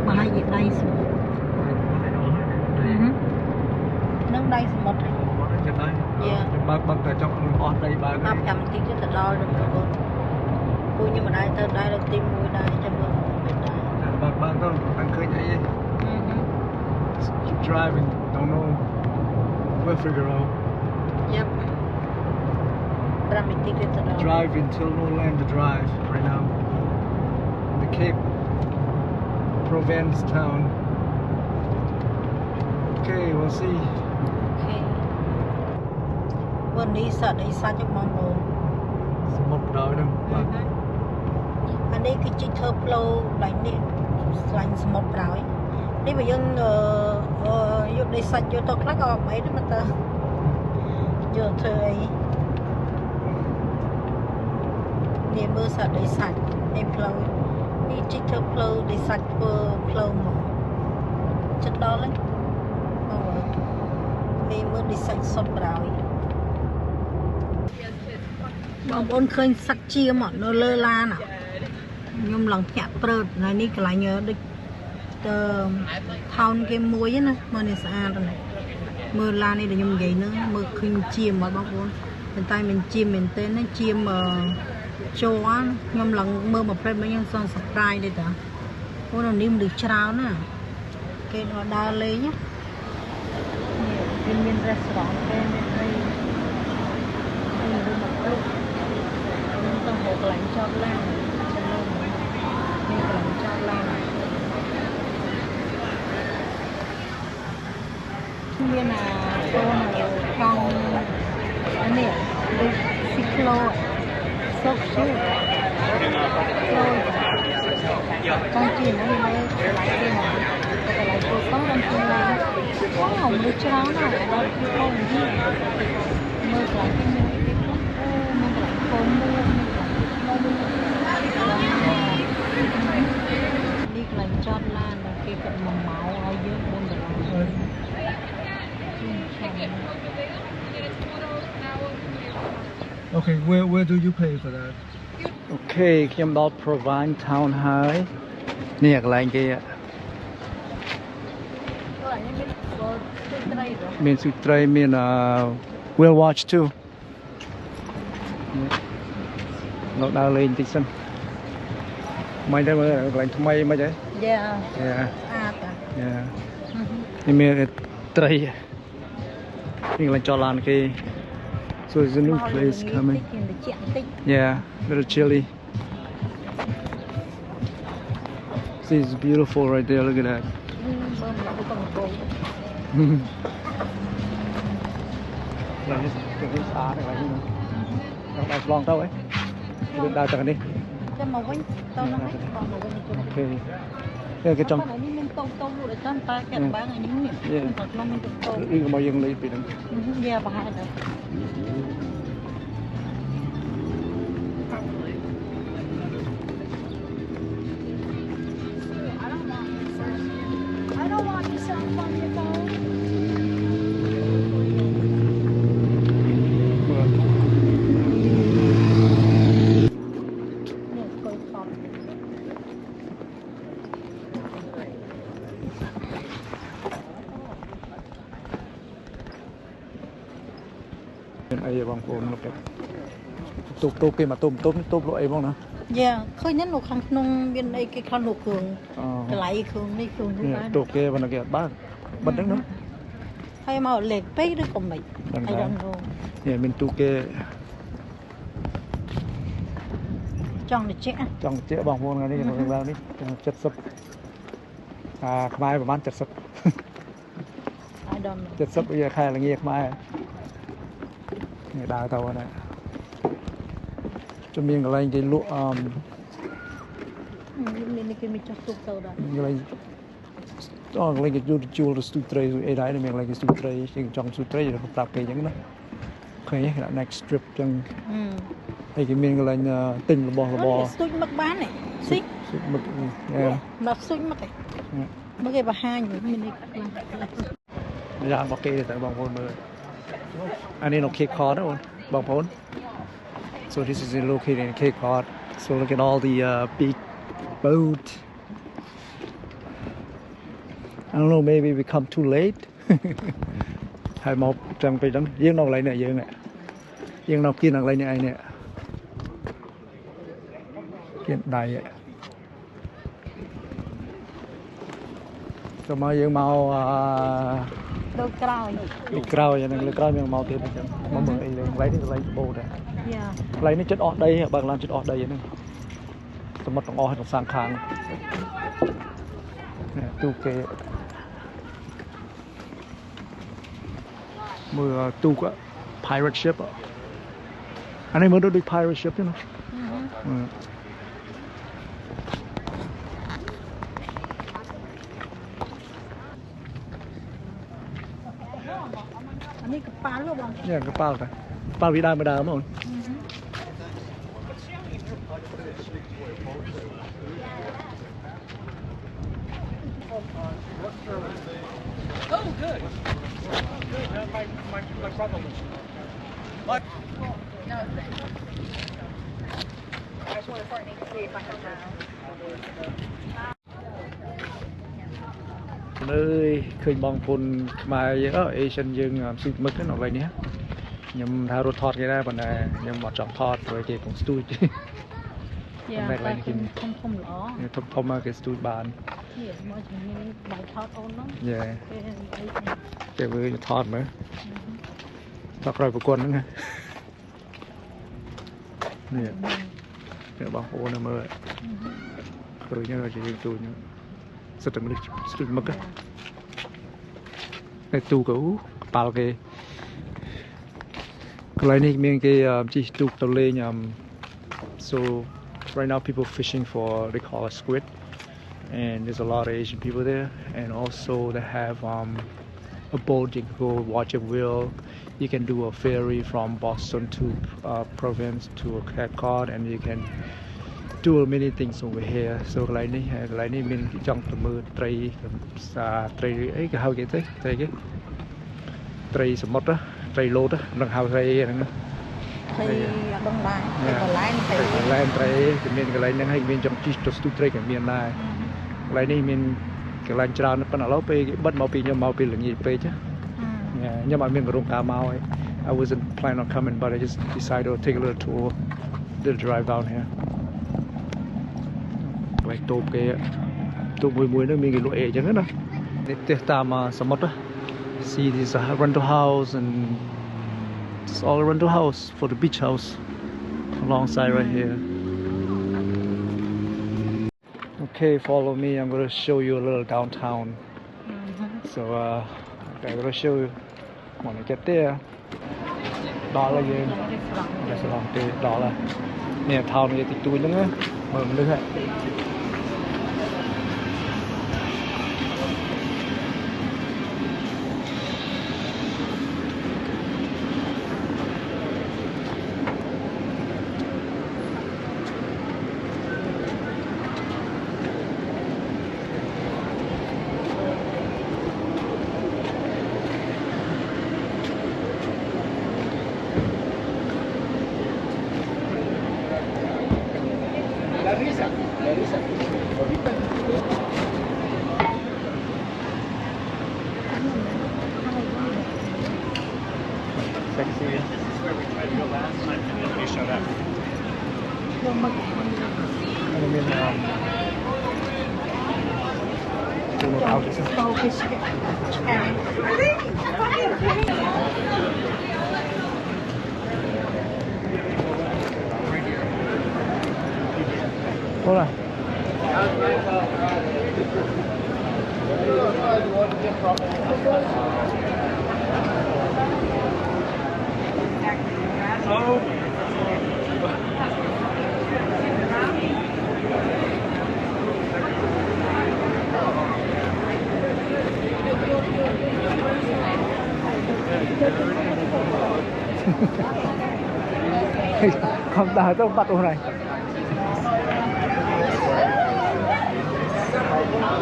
mà hay gì đây nâng đây một bác ở trong ọt đây bác bác cầm tí chứ thật đo được rồi cô nhưng mà đây đây là tim mũi đây cho mưa bác đâu đang khơi nhảy driving don't know we'll figure out yep drive until no land to drive right now in the Cape Provence town okay we'll see okayวันนี้สัตว์ไอ้สัตว์จะมองดูหมดแล้วนึงอันนี้คือจิตเธอโปรไหลนี่ไหลสมบร้อยนี่ไปยังยุดในสัตว์ยุดตัวคลักออกไหมด้วยมันเตอยุดเธอเนี่ยมือสัตว์ในสัตว์ในโปรนี่จิตเธอโปรในสัตว์โปรหมอจัดดอเลยนี่มือในสัตว์สดร้อยบางคนเคยสักเชียหมดnó lơ la nè nhưng lần chạm bớt này ní cái lại nhớ được thao cái muối nè mà này xa rồi này mưa la này để nhung vậy nữa mưa khinh chìm mà bác bốn hiện tại mình chìm mình tên nó chìm châu á nhưng lần mưa mà phải mấy nhân son subscribe đây ta cô nào niêm được trao nè cái nó đa lấy nhá viên restaurant cái này một lạnh cho lanนี่กำลังชอบlanที่นี่นะโซนกองอันนี้ดูซิโคลซอกชื่อกองจีนนี่เลยหลายที่หมดแต่หลายตัวต้องลงทุนเลยว้าวดูเช้าหน่อยเราที่เข้าที่เมื่อหลายที่มือที่พวกมันหลายคนมือđi lần chót lan là cái cận mầm máu ai dưới buôn được Okay, where do you pay for that? Okay, Kim Dot Provine Town High. Nè cái này kia. Miền Sutray, miền Whale Watch too. Nó đào lên tích sân. Mày đây mà lạnh thằng mày mày đấy. Yeah. Yeah. Yeah. Ini miền Tray. Ini lạnh cho lan kia. So there's a new place coming. Yeah, little chilly. See, it's beautiful right there. Look at that. Long đâu ấy? Đừng đào chẳng đi. Okay. Cái trong. Mau yang lấy bị đừng. Yeah, bahaya dah. I don't want you cell phone on your phone. Ai bang phone nó cái tụp cái mà tụp loại bang nó. Yeah, khơi nhất một khăn nông bên đây cái khăn nụ cường, cái lại cường đi cường đúng không? Tụp cái bên kia bác bật đứng nữa. Hay mà lệch pay được còn mày. I don't know. Yeah, mình tụp cái trong trẻ bang phone này đi vào đi chật sập. Mai bán chật sập. I don't know. Chật sập bây giờ khai là nghe mai. Người đào tàu này cho mình cái cái lụa mình cái mình cho sụp tàu đó cái chua là sụp tray rồi đấy là mình cái sụp tray trong sụp tray rồi không tập cái những nó khơi nhé là next trip trong hay cái mình là tình là bò sụp mất bán này xích mà sụp mất này mất cái bà hai người mình đi ra bọc kê tại bong phôn rồi anh ấy nó Cape Cod đó bong phôn. So this is located in Cape Cod. So look at all the big boat. don't know, maybe we come too late. Hai một trăm cây đắng, riêng nào lấy nè, riêng nào kia nào lấy nè ai nè, kiện đầy vậy. Rồi mà riêng màu đôi cào đi cào vậy nè, cào miếng màu tiền chứ, mà mượn ấy lấy bồ đây, lấy nó chất ọt đây, bằng làm chất ọt đây vậy nè, tụi mìnhต้องออกตรงsang khang, tu kê. Mưa tu quá pirate ship ạ. Anh ấy mới được pirate ship chứ nó. Anh ấy kapal luôn bang. Dạ kapal ta. Kapal Việt Nam mà đào mà. Oh, good. My brother was. What? No, I just wanted Courtney to see if I could nơi khơi bong phun mà ở Asian dương xịt mực cái nọ vậy nhé nhầm thao rốt thọt cái ra còn này nhầm bọt chọn thọt rồi cái cũng stui chứ Dạ, ta không lỏ. thông mà cái stui bàn Dạ, mà chỉ như bài thọt ôn lắm. dạ cái với thọt nữa thọt rồi của quân nữa nghe nè nè bong phun nó mơ rồi nhớ rồi chỉ stui nhớ rất là stui mực á cái tu cũ bao cái này miếng cái chỉ tu tàu lên so right now people fishing for they call it squid and there's a lot of Asian people there and also they have a boat you can go watch a whale you can do a ferry from Boston to Providence to Cape Cod and you can do many things over here so cái này mình trong tầm mưa tray ấy cái how cái thế tray sầm mót đó tray lô đó đằng hào tray đằng thì đông đai còn lại tray cái miền cái này hay miền trong chỉ cho stu tray cái miền này cái này miền cái này trao nó còn ở cái bắt màu pin nhưng màu pin là gì pe chứ nhưng mà miền cái rong cá màu ấy I wasn't planning on coming but I just decided to take a little tour did a drive down here like tôm mùi nó miền cái lụa ế chẳng hết đâu để tam sầm mót đó see this rental house and it's all a rental house for the beach house alongside right here. Okay, follow me. I'm going to show you a little downtown. So I'm going to show you when I get there. Đó là gì? Restaurant đó là nè thao này thì tôi nữa mời mình nữa. Sexy. This is where we tried to go last time and nobody showed up. I mean, hold on. Oh. Không đào tôi bắt ô này.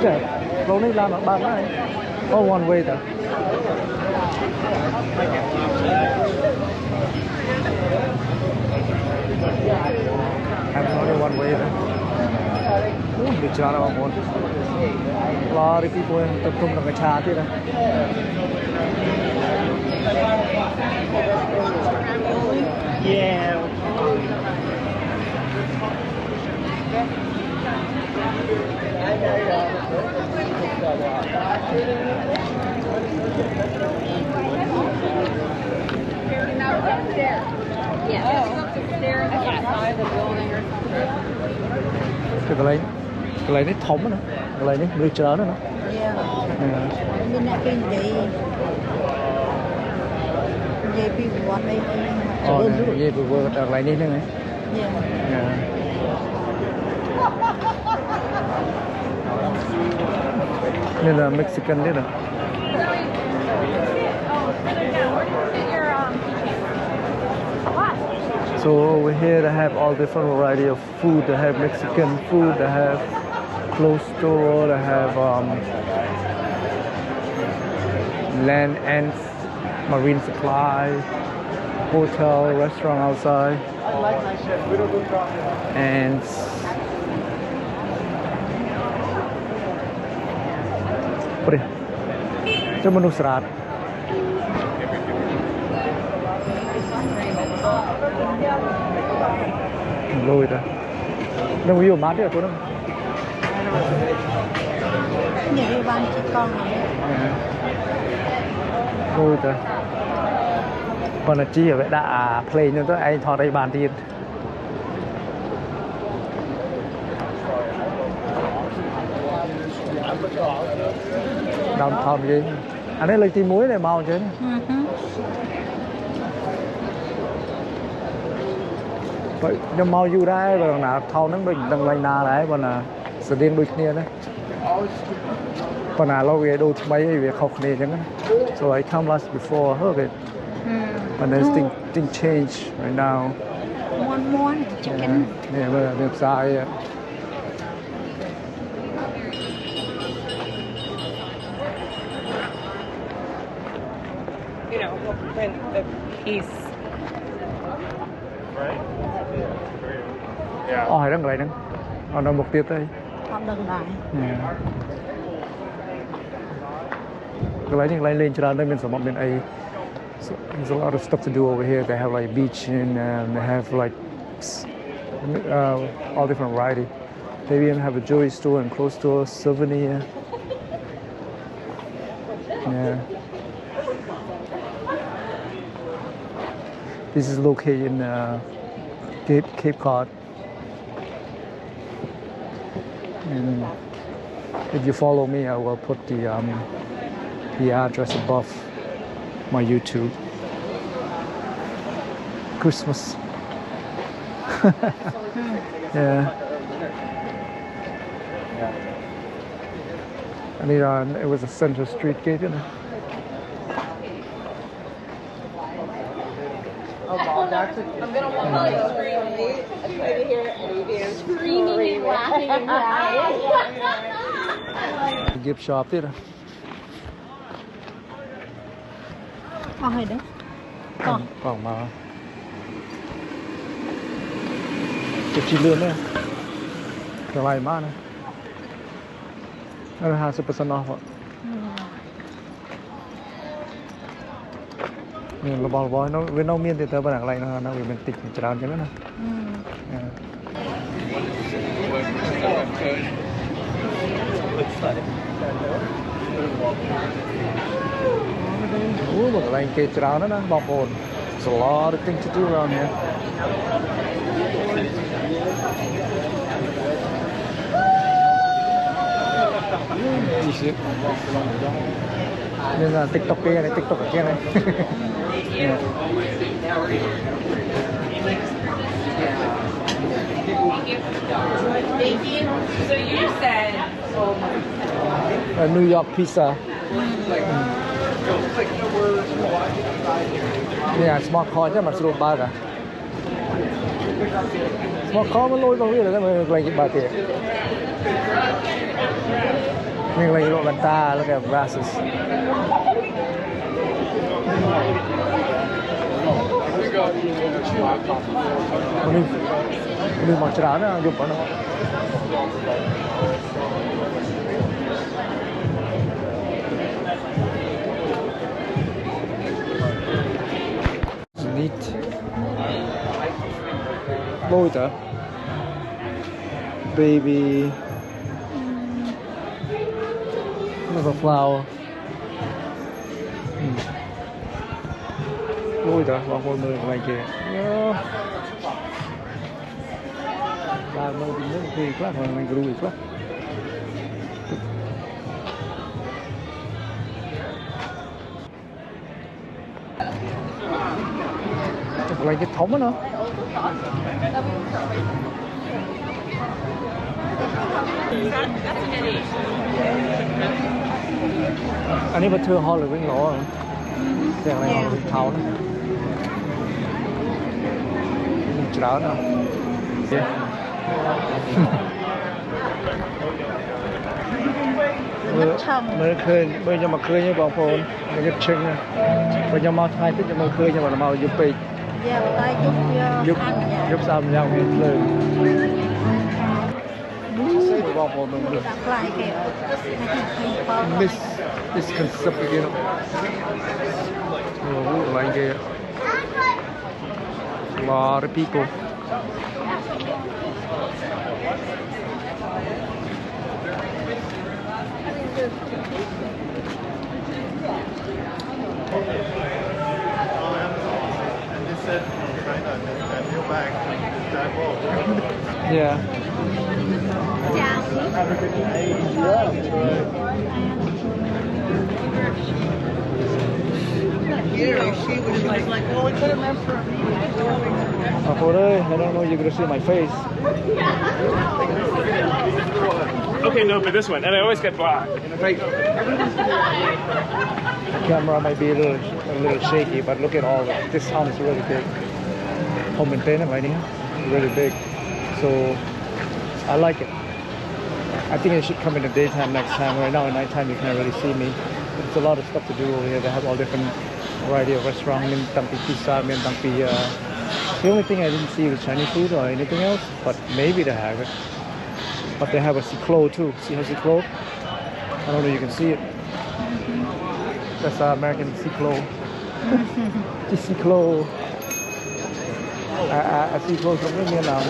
Trời, lâu nay làm ở bàn này. Oh, one way though. I'm only one way though. Bị chán đâu bọn lo đi people tập trung vào cái trà thế này. Yeah. Cái này nó thống nữa, cái này nó chớ nữa. Bên này cái vậy bị vọt đây. Vậy bị vọt ở lại đây nữa này. Nên là Mexican đấy rồi. So over here they have all different variety of food. They have Mexican food, they have clothes store, they have land ants, marine supply, hotel, restaurant outside, and what is it? It's menu serat. Lôi ra. Đâu có mát đấy cô đâu. Nhà đi bán chỉ con này. Lôi ra. Còn là chi ở vậy đã play nhưng tôi anh thọ đây bàn tiền. Downtown gì? Anh ấy lấy tí muối này màu chứ. Vậy nhưng mau du đây và là thâu nó bình đằng này na đấy và là sự điên đôi kia đấy còn là lâu về đôi mấy về học này chẳng so I come last before heard it but there's thing change right now Muôn chicken yeah but được sai You know, when the piece. hỏi đang lại đang còn đâu một tiết đây họ đừng lại cái lấy những lấy lên cho ra đây mình sẽ một bên ấy there's a lot of stuff to do over here. They have like beach and they have like all different variety. They even have a jewelry store and clothes store, souvenir. Yeah. This is located in Cape Cod. And if you follow me, I will put the address above my YouTube. Christmas. Yeah. And it was a center street gate, you know. I'm gonna walk on the screen and I'm going to hear Eddie screaming and laughing and crying. Gift shop there. hay đấy Còn mà cái chi lươn đấy cái này mát này nó là 50% off ạ nên là bảo bói nó với nấu miên thì tớ bảo đằng này nó bị mình tịch tràn cho nó nè một cái lane kê tràn đó nè bọc ồn. There's a lot of things to do around here. Nên là TikTok kia này, TikTok ở kia này. Yeah. So you said New York pizza. Yeah, smart car chứ mà sử dụng ba cả. Smart car mới lôi vào cái là mình lấy cái bà tiền. Mình lấy cái bàn ta, look at glasses. នេះមកច្រើនណាយប់ប៉ុណ្ណឹង Neat. Motor. Baby. Another flower. Motor. One more motor like it. Là mơ thì nó thì quá rồi mình rủi quá. Lại cái thống đó nữa. Anh ấy mà thưa ho là với lỗ rồi. Đèn này họ tháo nữa. Cháo nữa. Mới khơi, bây giờ mà khơi như bọn phồn, bây giờ chừng nè. Bây giờ mau thay tức mà khơi nhưng mà mau giúp bị. Giúp sao mình nhau hết lời. Bọn phồn mình được. This concept again. Like a lot of people. Yeah. She was like, well, we could have meant for me. I don't know you're gonna see my face. Okay, no, but this one, and I always get black. The camera might be a little shaky, but look at all that. This town is really big. Home maintenance right here, really big. So I like it. I think I should come in the daytime next time. Right now at nighttime you can't really see me. There's a lot of stuff to do over here. They have all different variety of restaurants. Pizza, the only thing I didn't see was Chinese food or anything else, but maybe they have it. But they have a cyclo too. See how cyclo? I don't know if you can see it. That's an American cyclo. The cyclo. I cyclo from miền nào?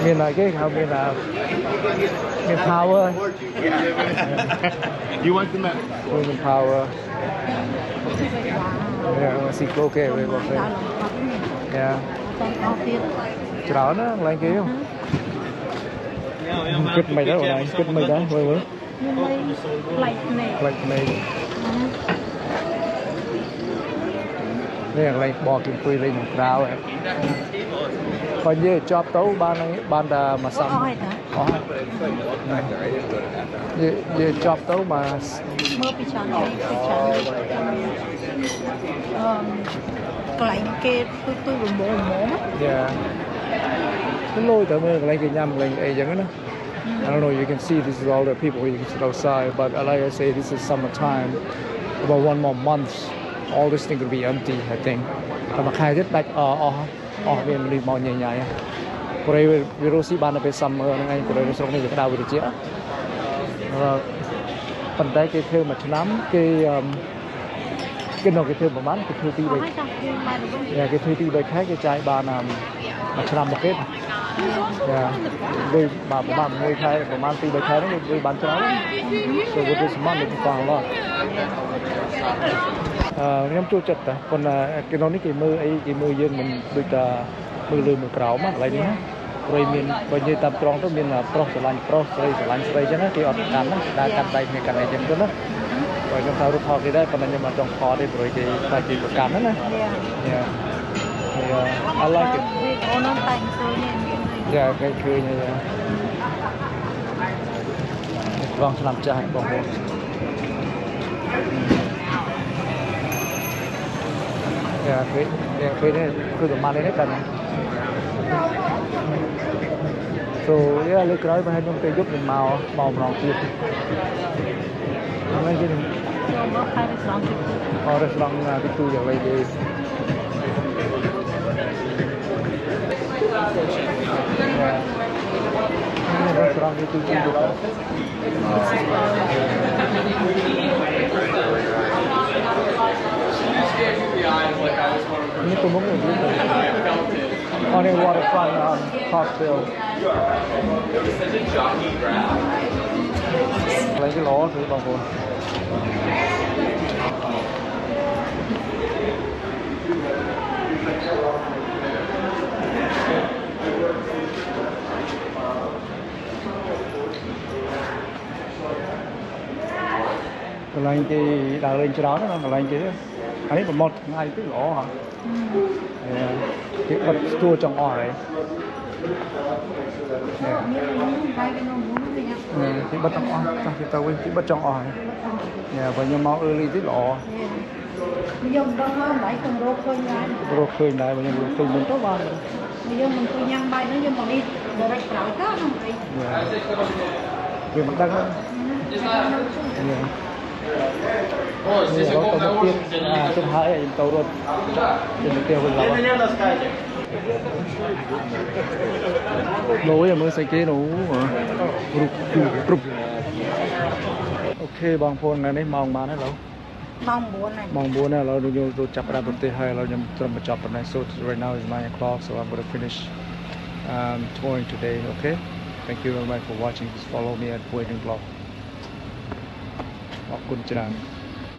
Miền này cái không miền nào? Miền power. You want the map? Miền power. Yeah, cyclo okay. Yeah. Cháo nó lại kia không? Cứt mày đó rồi này, cứt mày đó, vừa. Like này. Đây là like bò kim quy lên một rau ấy. Còn như chop tấu ban đà mà xăm. Như chop tấu mà. Mơ bị chán cái kia tôi bổ á. Yeah. Cái lôi tới mơ cái nhầm cái giống đó. I don't know, you can see this is all the people you can sit outside, but like I say, this is summertime. About 1 more month, all this thing will be empty, I think. But my car just like mình màu nhảy. Por ahí virusi ban về summer ngay por ahí nó cái đau được chứ. Phần đây cái thơ mà năm cái nó cái thơ mà bán cái thơ ti đây. Yeah, cái thơ ti đây khác cái trái ban mà năm một kết. Yeah, they bạn người khai của man ti đây khai nó người bán cho nó. So with this money thì còn lo. Nhóm chua chật à, còn cái nó cái mưa dương mình được mưa lừa mưa cào mà lại nữa. Rồi mình bây giờ tập trong đó mình là pro sợi chứ nó cái ở cắn đó, đã cắn tay mình cắn này chân đó. Rồi chúng ta rút thọ cái đấy, còn nhưng mà trong kho đây rồi cái phải chỉ có cắn đó nè. Yeah. I like it. Yeah, cái cười như vậy. Vâng, làm trái bông bông. Yeah, cái này cứ tụi man đấy cần. So yeah, lúc đó phải chúng tôi giúp mình màu rong kia. Mấy cái này. Restaurant cái tu giờ lấy cái Restaurant itu juga. Ini tumbangnya gitu. Oh, ini waterfront cocktail. Lagi ló thử bang pun. Cái này thì đã lên cho đó nó cái này kia. Ấy một ngày tới lỗ hả? Cái vật tua trong ỏi. Cái bát trong ỏi, cái tàu cái bát trong ỏi. Và nhưng máu early tới lỗ. Dùng đó nó bảy con rô khơi lại. Rô khơi lại và nhưng rô khơi mình tốt bao. Bây giờ mình cứ nhang bay nó nhưng mà đi direct lại đó không vậy? Vì mặt đất đó. Ini kalau tau mungkin itu hal yang tahu rot yang tiêu hơn là lối mới xây kế nó rụp ok bang phone này đấy mong mà nó lâu mong muốn nàyเราดูจับได้ประเทศไทยเรายังต้องมาจับใน so right now is 9 o'clock so I'm gonna finish touring today okay thank you very much for watching just follow me at Poeting Vlog ขอบคุณจ้า